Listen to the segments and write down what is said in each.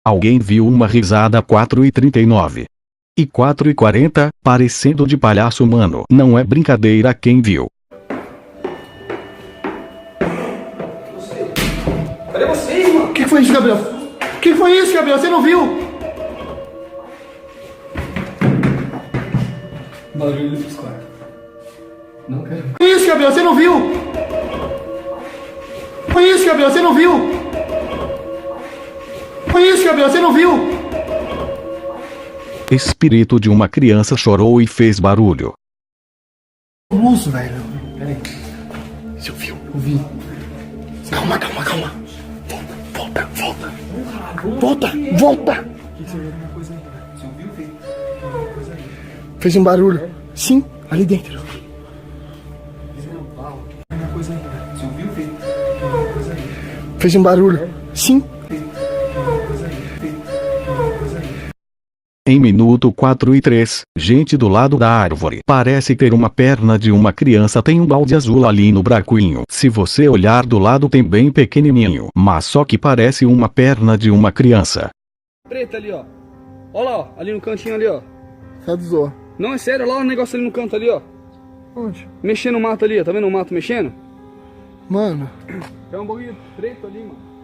Alguém viu uma risada 4h39. E 4h40, parecendo de palhaço humano. Não é brincadeira quem viu. Cadê vocês, mano? O que foi isso, Gabriel? O que foi isso, Gabriel? Você não viu? Barulho dos quartos. Não quero. O que foi isso, Gabriel? Você não viu? O que foi isso, Gabriel? Você não viu? O que foi isso, Gabriel? Você não viu? Espírito de uma criança chorou e fez barulho. Luz, velho. Peraí. Você ouviu? Ouvi. Calma. Volta. O que você viu? Alguma coisa aí? Você ouviu, Fê? Alguma coisa aí? Fez um barulho. Sim, ali dentro. Alguma coisa aí? Você ouviu, Fê? Alguma coisa aí? Fez um barulho. Sim. Alguma coisa aí? Alguma coisa aí? Em minuto 4h03, gente do lado da árvore. Parece ter uma perna de uma criança. Tem um balde azul ali no buraquinho. Se você olhar do lado tem bem pequenininho. Mas só que parece uma perna de uma criança. Preta ali, ó. Olha lá, ó. Ali no cantinho ali, ó. Tá de zoa. Não, é sério. Olha lá o negócio ali no canto ali, ó. Onde? Mexendo no mato ali, ó. Tá vendo o mato mexendo? Mano. É um bagulho preto ali, mano.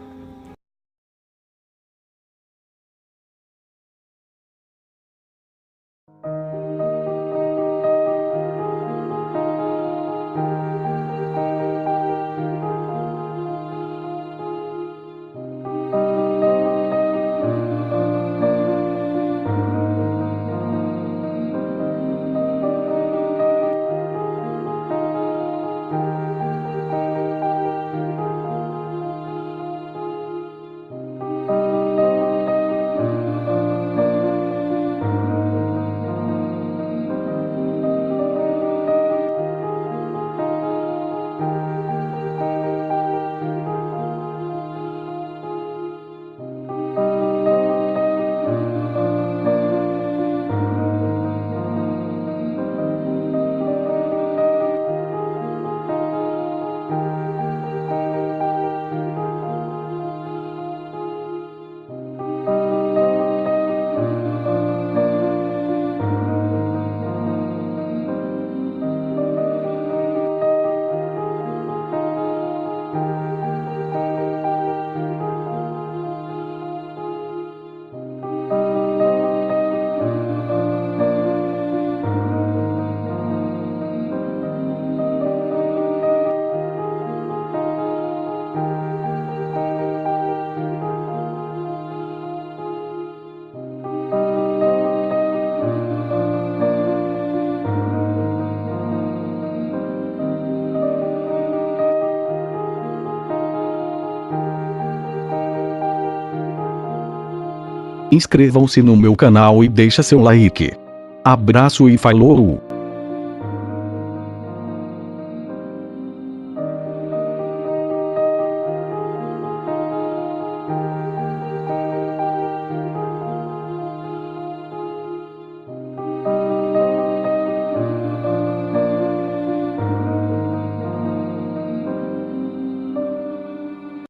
Inscrevam-se no meu canal e deixa seu like. Abraço e falou!